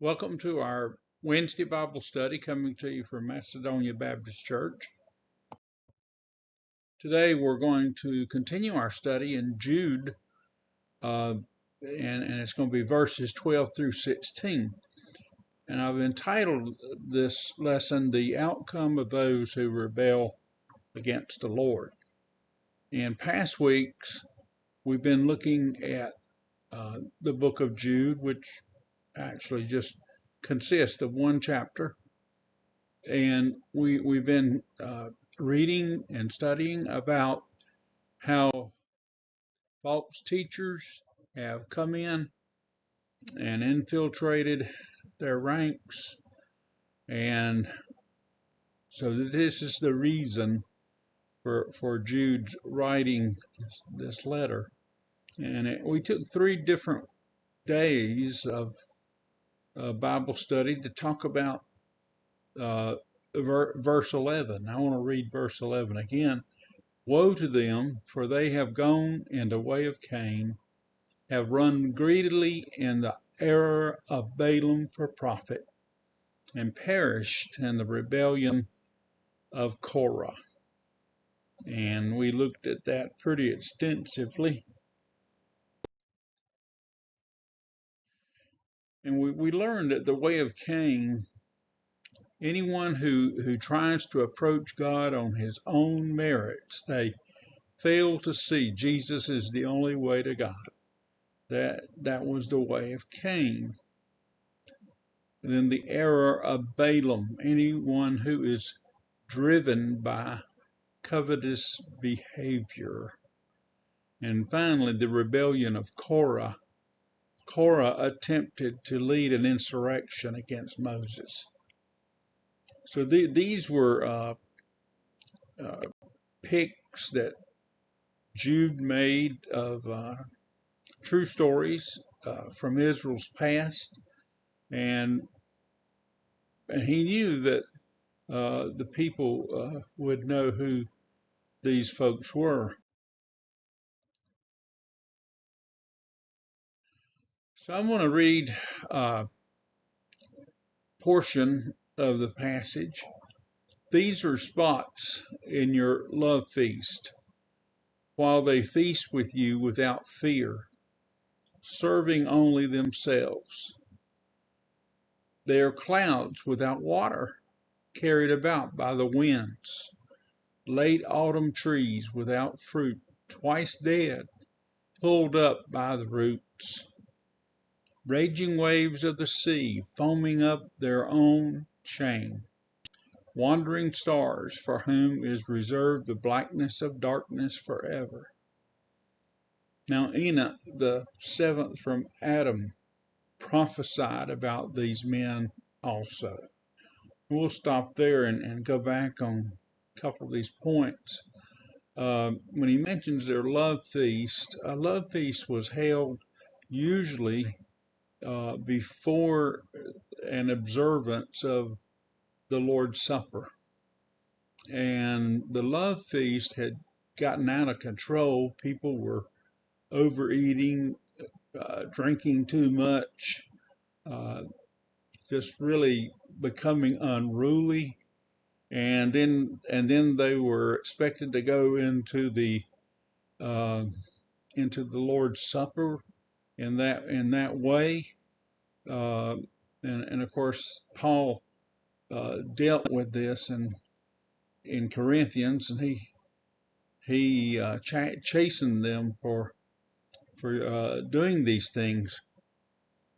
Welcome to our Wednesday Bible study coming to you from Macedonia Baptist Church. Today we're going to continue our study in Jude, and it's going to be verses 12 through 16. And I've entitled this lesson, The Outcome of Those Who Rebel Against the Lord. In past weeks, we've been looking at the book of Jude, which actually just consists of one chapter. And we've been reading and studying about how false teachers have come in and infiltrated their ranks. And so this is the reason for Jude's writing this letter. And we took 3 different days of Bible study to talk about verse 11. I want to read verse 11 again. Woe to them, for they have gone in the way of Cain, have run greedily in the error of Balaam for profit, and perished in the rebellion of Korah. And we looked at that pretty extensively. And we learned that the way of Cain, anyone who tries to approach God on his own merits, they fail to see Jesus is the only way to God. That was the way of Cain. And then the error of Balaam, anyone who is driven by covetous behavior. And finally, the rebellion of Korah. Korah attempted to lead an insurrection against Moses. So these were picks that Jude made of true stories from Israel's past, and he knew that the people would know who these folks were. So I'm going to read a portion of the passage. These are spots in your love feast, while they feast with you without fear, serving only themselves. They are clouds without water, carried about by the winds, late autumn trees without fruit, twice dead, pulled up by the roots. Raging waves of the sea, foaming up their own shame. Wandering stars, for whom is reserved the blackness of darkness forever. Now Enoch, the 7th from Adam, prophesied about these men also. We'll stop there and go back on a couple of these points. When he mentions their love feast, a love feast was held usually before an observance of the Lord's Supper. And the love feast had gotten out of control. People were overeating, drinking too much, just really becoming unruly. And then they were expected to go into the Lord's Supper in that way. And of course, Paul dealt with this in Corinthians, and he chastened them for doing these things.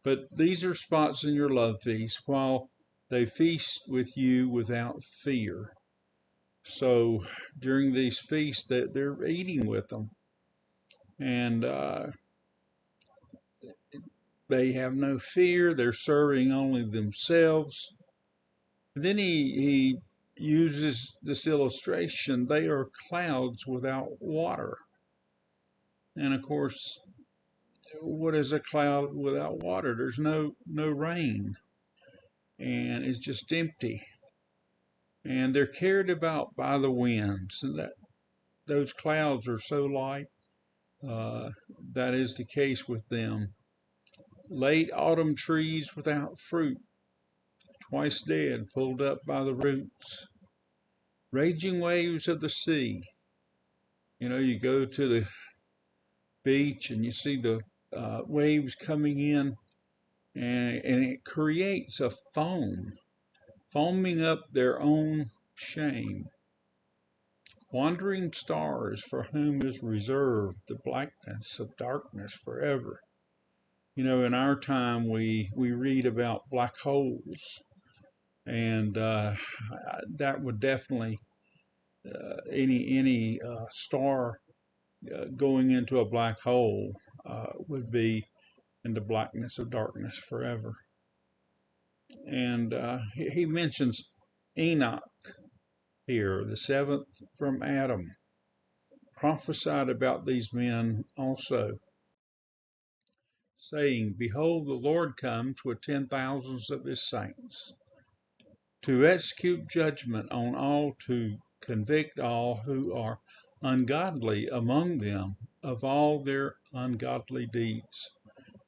But these are spots in your love feast, while they feast with you without fear. So during these feasts, they're eating with them, and they have no fear. They're serving only themselves. Then he uses this illustration. They are clouds without water. And of course, what is a cloud without water? There's no rain, and it's just empty. And they're carried about by the winds, and those clouds are so light. That is the case with them. late autumn trees without fruit, twice dead, pulled up by the roots, raging waves of the sea. You know, you go to the beach and you see the waves coming in, and it creates a foaming up their own shame. Wandering stars for whom is reserved the blackness of darkness forever. You know, in our time, we read about black holes, and that would definitely any star going into a black hole would be in the blackness of darkness forever. And he mentions Enoch here, the seventh from Adam, prophesied about these men also, saying, "Behold, the Lord comes with 10,000s of his saints, to execute judgment on all, to convict all who are ungodly among them of all their ungodly deeds,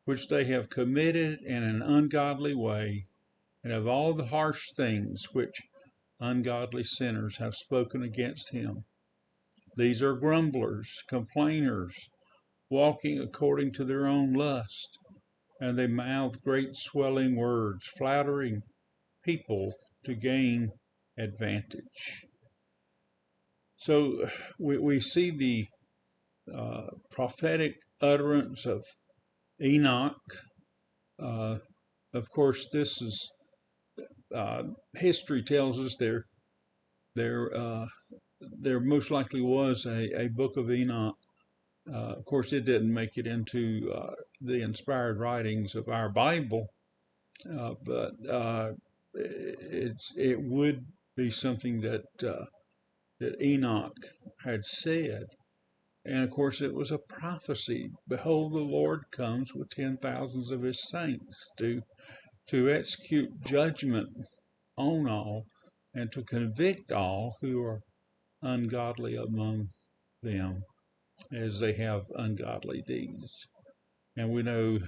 which they have committed in an ungodly way, and of all the harsh things which ungodly sinners have spoken against him. These are grumblers, complainers, walking according to their own lust, and they mouth great swelling words, flattering people to gain advantage." So we see the prophetic utterance of Enoch. Of course, this is history tells us there most likely was a book of Enoch. Of course, it didn't make it into the inspired writings of our Bible, but it would be something that Enoch had said. And of course, it was a prophecy. Behold, the Lord comes with 10,000s of his saints to execute judgment on all and to convict all who are ungodly among them, as they have ungodly deeds. And we know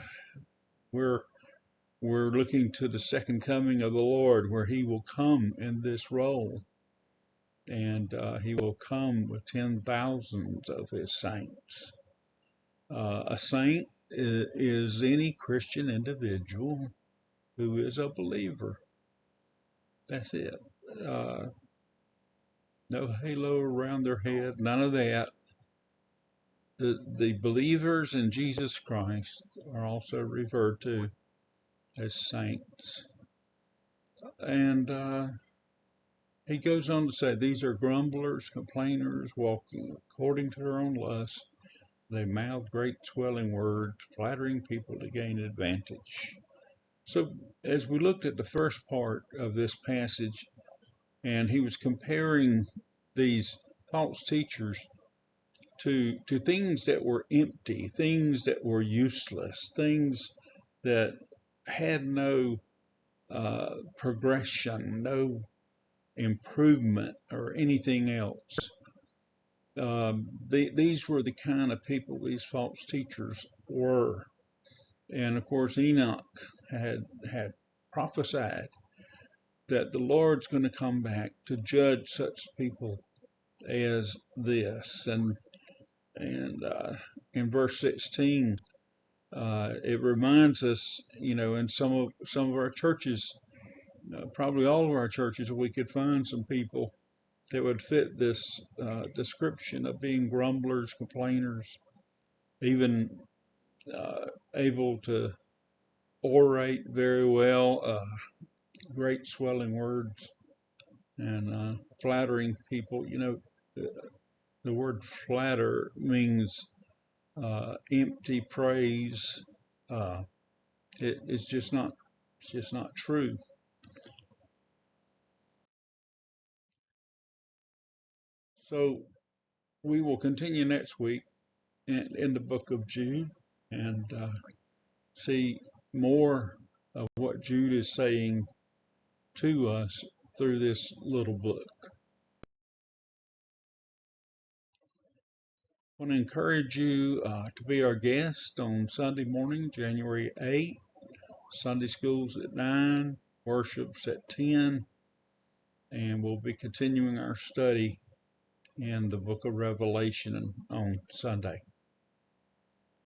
we're looking to the second coming of the Lord, where he will come in this role, and he will come with 10,000s of his saints. A saint is any Christian individual who is a believer. That's it. No halo around their head, none of that. The believers in Jesus Christ are also referred to as saints. And he goes on to say, these are grumblers, complainers, walking according to their own lust. They mouth great swelling words, flattering people to gain advantage. So as we looked at the first part of this passage, and he was comparing these false teachers to things that were empty, things that were useless, things that had no progression, no improvement or anything else. These were the kind of people these false teachers were. And of course, Enoch had prophesied that the Lord's going to come back to judge such people as this. And in verse 16, it reminds us, you know, in some of our churches, probably all of our churches, we could find some people that would fit this description of being grumblers, complainers, even able to orate very well, great swelling words, and flattering people. You know, the word flatter means empty praise. It's just not true. So we will continue next week in the book of Jude, and see more of what Jude is saying to us through this little book. I want to encourage you to be our guest on Sunday morning, January 8th. Sunday school's at 9, worship's at 10, and we'll be continuing our study in the book of Revelation on Sunday.